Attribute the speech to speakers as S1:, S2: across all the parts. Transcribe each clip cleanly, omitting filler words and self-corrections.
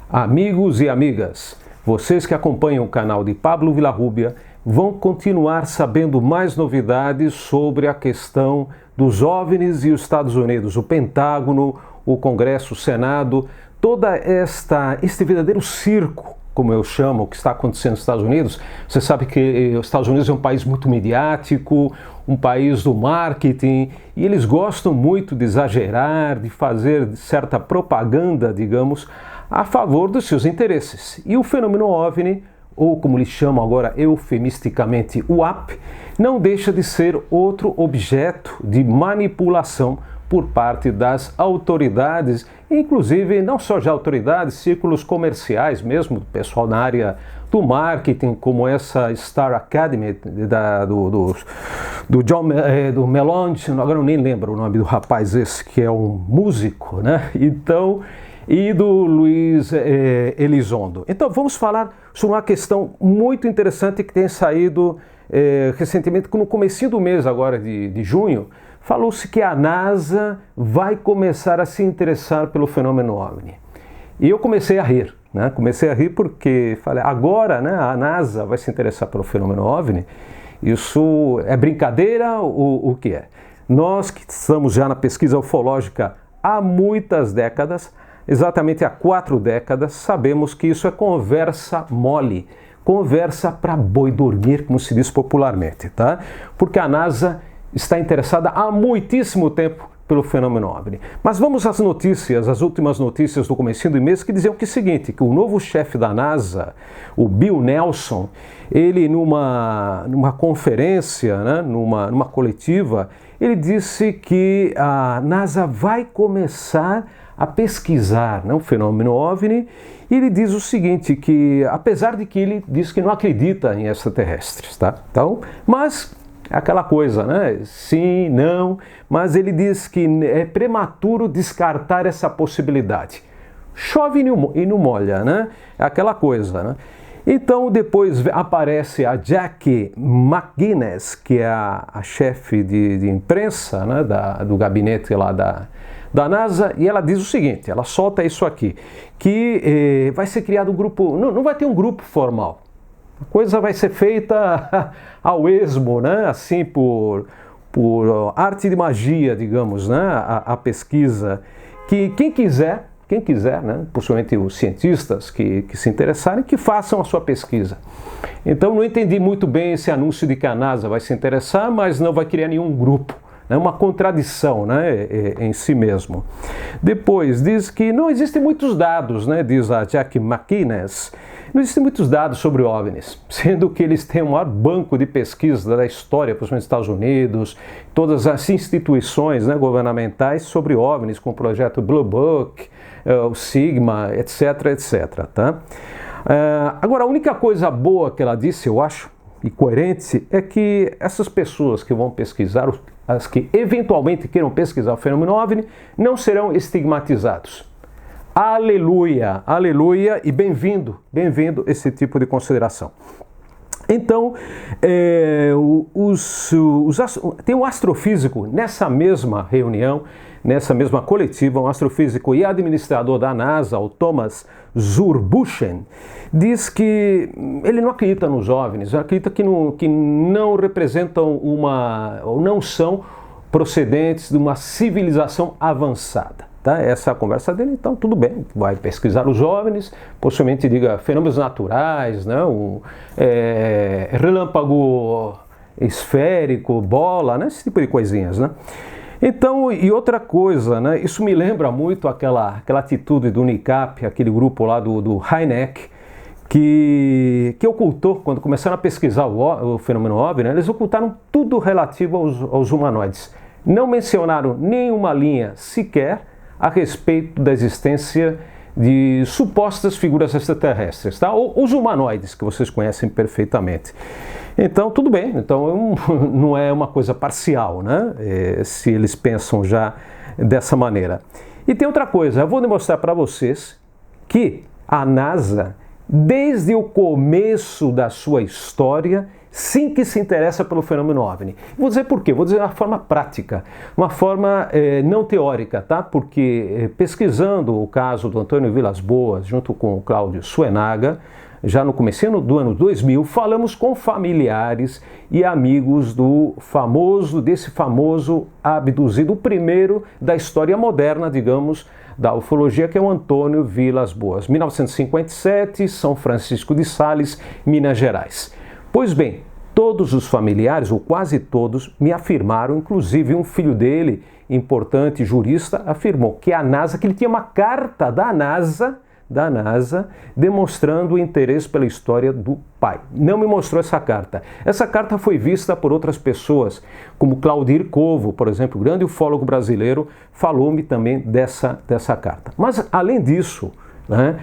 S1: Amigos e amigas, vocês que acompanham o canal de Pablo Villarrubia vão continuar sabendo mais novidades sobre a questão dos OVNIs e os Estados Unidos, o Pentágono, o Congresso, o Senado, este verdadeiro circo, como eu chamo, que está acontecendo nos Estados Unidos. Você sabe que os Estados Unidos é um país muito midiático, um país do marketing, e eles gostam muito de exagerar, de fazer certa propaganda, digamos, a favor dos seus interesses. E o fenômeno OVNI, ou como eles chamam agora eufemisticamente UAP, não deixa de ser outro objeto de manipulação por parte das autoridades, inclusive não só de autoridades, círculos comerciais mesmo, pessoal na área do marketing, como essa Star Academy do Melonte, agora eu nem lembro o nome do rapaz esse, que é um músico, né? Então, e do Luiz Elizondo. Então vamos falar sobre uma questão muito interessante que tem saído recentemente, no comecinho do mês agora de junho. Falou-se que a NASA vai começar a se interessar pelo fenômeno OVNI. E eu comecei a rir, né? Comecei a rir porque falei, agora, né, a NASA vai se interessar pelo fenômeno OVNI? Isso é brincadeira ou o que é? Nós que estamos já na pesquisa ufológica há muitas décadas, exatamente há 4 décadas, sabemos que isso é conversa mole, conversa para boi dormir, como se diz popularmente, tá? Porque a NASA está interessada há muitíssimo tempo pelo fenômeno OVNI. Mas vamos às notícias, as últimas notícias do comecinho do mês, que diziam que é o seguinte, que o novo chefe da NASA, o Bill Nelson, ele numa conferência, né, numa coletiva, ele disse que a NASA vai começar a pesquisar, né, o fenômeno OVNI, e ele diz o seguinte, que apesar de que ele diz que não acredita em extraterrestres, tá? Então, mas aquela coisa, né? Sim, não, mas ele diz que é prematuro descartar essa possibilidade. Chove e não molha, né? É aquela coisa, né? Então depois aparece a Jackie McGuinness, que é a chefe de imprensa, né, do gabinete lá da NASA, e ela diz o seguinte, ela solta isso aqui, que vai ser criado um grupo, não vai ter um grupo formal. A coisa vai ser feita ao esmo, né? Assim, por arte de magia, digamos, né? A pesquisa. Que quem quiser, né? Possivelmente os cientistas que se interessarem, que façam a sua pesquisa. Então, não entendi muito bem esse anúncio de que a NASA vai se interessar, mas não vai criar nenhum grupo. É uma contradição, né, em si mesmo. Depois, diz que não existem muitos dados, né, diz a Jackie McInnes, não existem muitos dados sobre OVNIs, sendo que eles têm o maior banco de pesquisa da história, principalmente nos Estados Unidos, todas as instituições, né, governamentais sobre OVNIs, com o projeto Blue Book, o Sigma, etc, etc. Tá? Agora, a única coisa boa que ela disse, eu acho, e coerente, é que essas pessoas que vão pesquisar, as que eventualmente queiram pesquisar o fenômeno OVNI, não serão estigmatizados. Aleluia, aleluia e bem-vindo esse tipo de consideração. Então, tem um astrofísico nessa mesma reunião, nessa mesma coletiva, um astrofísico e administrador da NASA, o Thomas Zurbuchen, diz que ele não acredita nos OVNIs, acredita que não representam ou não são procedentes de uma civilização avançada. Tá? Essa é a conversa dele, então tudo bem, vai pesquisar os OVNIs, possivelmente diga fenômenos naturais, né? Relâmpago esférico, bola, né? Esse tipo de coisinhas, né? Então, e outra coisa, né? Isso me lembra muito aquela atitude do NICAP, aquele grupo lá do Heineck, que ocultou, quando começaram a pesquisar o fenômeno OVNI, né? Eles ocultaram tudo relativo aos humanoides. Não mencionaram nenhuma linha sequer a respeito da existência de supostas figuras extraterrestres, tá? Ou os humanoides, que vocês conhecem perfeitamente. Então, tudo bem, então não é uma coisa parcial, né? Se eles pensam já dessa maneira. E tem outra coisa, eu vou demonstrar para vocês que a NASA, desde o começo da sua história, sim que se interessa pelo fenômeno OVNI. Vou dizer por quê, vou dizer de uma forma prática, uma forma não teórica, tá? Porque pesquisando o caso do Antônio Vilas Boas, junto com o Cláudio Suenaga, já no comecinho do ano 2000, falamos com familiares e amigos desse famoso abduzido, o primeiro da história moderna, digamos, da ufologia, que é o Antônio Vilas Boas, 1957, São Francisco de Sales, Minas Gerais. Pois bem, todos os familiares, ou quase todos, me afirmaram, inclusive um filho dele, importante jurista, afirmou que a NASA, que ele tinha uma carta da NASA, demonstrando o interesse pela história do pai. Não me mostrou essa carta. Essa carta foi vista por outras pessoas, como Claudir Covo, por exemplo, grande ufólogo brasileiro, falou-me também dessa carta. Mas, além disso, né,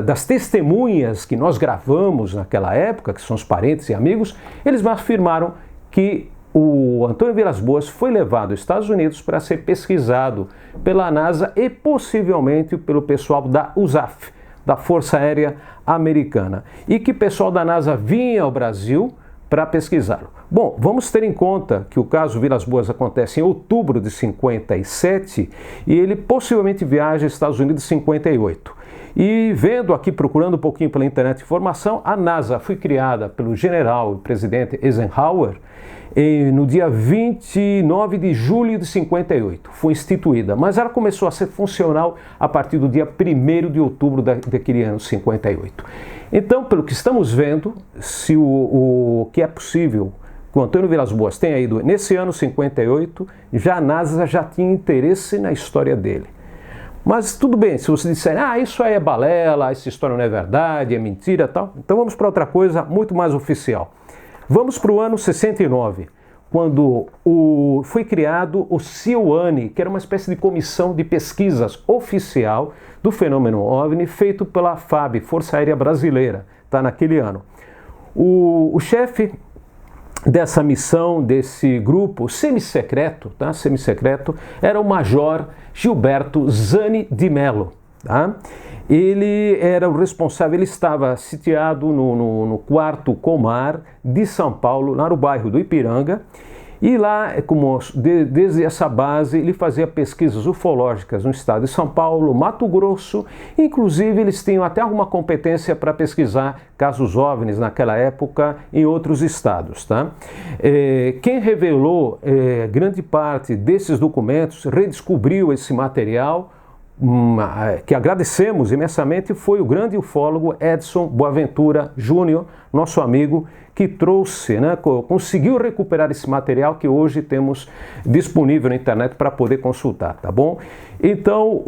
S1: das testemunhas que nós gravamos naquela época, que são os parentes e amigos, eles me afirmaram que o Antônio Vilas Boas foi levado aos Estados Unidos para ser pesquisado pela NASA e possivelmente pelo pessoal da USAF, da Força Aérea Americana, e que o pessoal da NASA vinha ao Brasil para pesquisá-lo. Bom, vamos ter em conta que o caso Vilas Boas acontece em outubro de 57 e ele possivelmente viaja aos Estados Unidos em 58. E vendo aqui, procurando um pouquinho pela internet informação, a NASA foi criada pelo general e presidente Eisenhower no dia 29 de julho de 58, foi instituída, mas ela começou a ser funcional a partir do dia 1º de outubro daquele ano 58. Então, pelo que estamos vendo, se o que é possível que o Antônio Vilas Boas tenha ido nesse ano 58, já a NASA já tinha interesse na história dele. Mas tudo bem, se você disser, isso aí é balela, essa história não é verdade, é mentira, tal, então vamos para outra coisa muito mais oficial. Vamos para o ano 69, quando foi criado o CIOANI, que era uma espécie de comissão de pesquisas oficial do fenômeno OVNI, feito pela FAB, Força Aérea Brasileira, tá, naquele ano. O chefe dessa missão, desse grupo semissecreto, tá, semissecreto, era o Major Gilberto Zani de Mello, tá? Ele era o responsável, ele estava sitiado no 4º Comar de São Paulo, lá no bairro do Ipiranga, e lá, desde essa base, ele fazia pesquisas ufológicas no estado de São Paulo, Mato Grosso, inclusive eles tinham até alguma competência para pesquisar casos OVNIs naquela época em outros estados, tá? Quem revelou grande parte desses documentos, redescobriu esse material, que agradecemos imensamente, foi o grande ufólogo Edson Boaventura Júnior, nosso amigo, que trouxe, né, conseguiu recuperar esse material que hoje temos disponível na internet para poder consultar, tá bom? Então,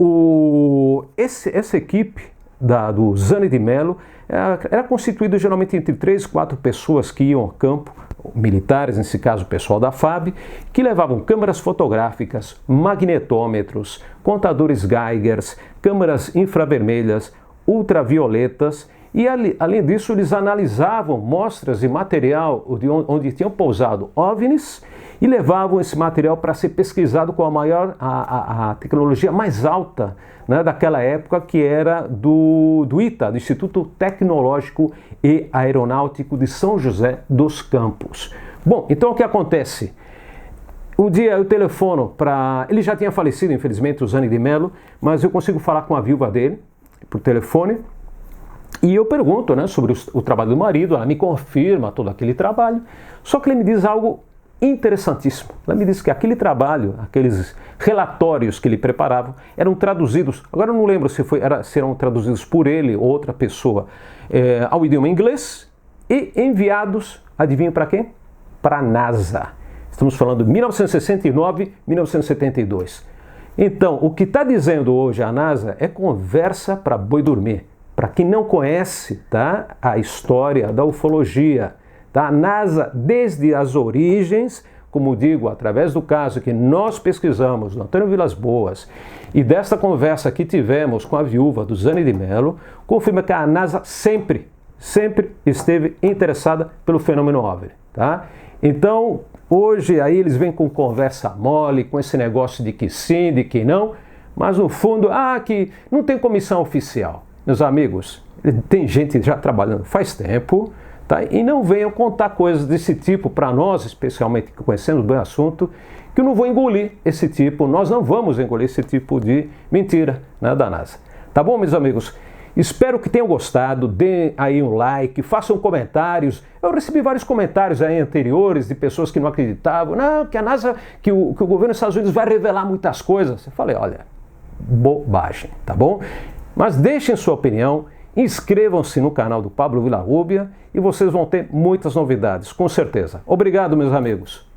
S1: essa equipe do Zani de Mello era constituída geralmente entre 3 e 4 pessoas que iam ao campo, militares, nesse caso o pessoal da FAB, que levavam câmeras fotográficas, magnetômetros, contadores Geigers, câmeras infravermelhas, ultravioletas, e além disso eles analisavam mostras de material onde tinham pousado OVNIs e levavam esse material para ser pesquisado com a tecnologia mais alta, né, daquela época, que era do ITA, do Instituto Tecnológico e Aeronáutico de São José dos Campos. Bom, então o que acontece? Um dia eu telefono para... Ele já tinha falecido, infelizmente, o Zani de Mello, mas eu consigo falar com a viúva dele por telefone. E eu pergunto, né, sobre o trabalho do marido, ela me confirma todo aquele trabalho, só que ele me diz algo interessantíssimo. Ela me disse que aquele trabalho, aqueles relatórios que ele preparava, eram traduzidos, agora eu não lembro se eram traduzidos por ele ou outra pessoa, ao idioma inglês e enviados, adivinha para quem? Para a NASA. Estamos falando de 1969, 1972. Então, o que está dizendo hoje a NASA é conversa para boi dormir. Para quem não conhece, tá, a história da ufologia, tá? A NASA, desde as origens, como digo, através do caso que nós pesquisamos, do Antônio Vilas Boas, e desta conversa que tivemos com a viúva do Zani de Mello, confirma que a NASA sempre esteve interessada pelo fenômeno OVNI, tá? Então, hoje aí eles vêm com conversa mole, com esse negócio de que sim, de que não, mas no fundo, que não tem comissão oficial. Meus amigos, tem gente já trabalhando faz tempo, tá? E não venham contar coisas desse tipo para nós, especialmente que conhecemos bem o assunto, que eu não vou engolir esse tipo, nós não vamos engolir esse tipo de mentira, né, da NASA. Tá bom, meus amigos? Espero que tenham gostado, deem aí um like, façam comentários. Eu recebi vários comentários aí anteriores de pessoas que não acreditavam, não, que a NASA, que o governo dos Estados Unidos vai revelar muitas coisas. Eu falei, olha, bobagem, tá bom? Mas deixem sua opinião, inscrevam-se no canal do Pablo Villarrubia e vocês vão ter muitas novidades, com certeza. Obrigado, meus amigos.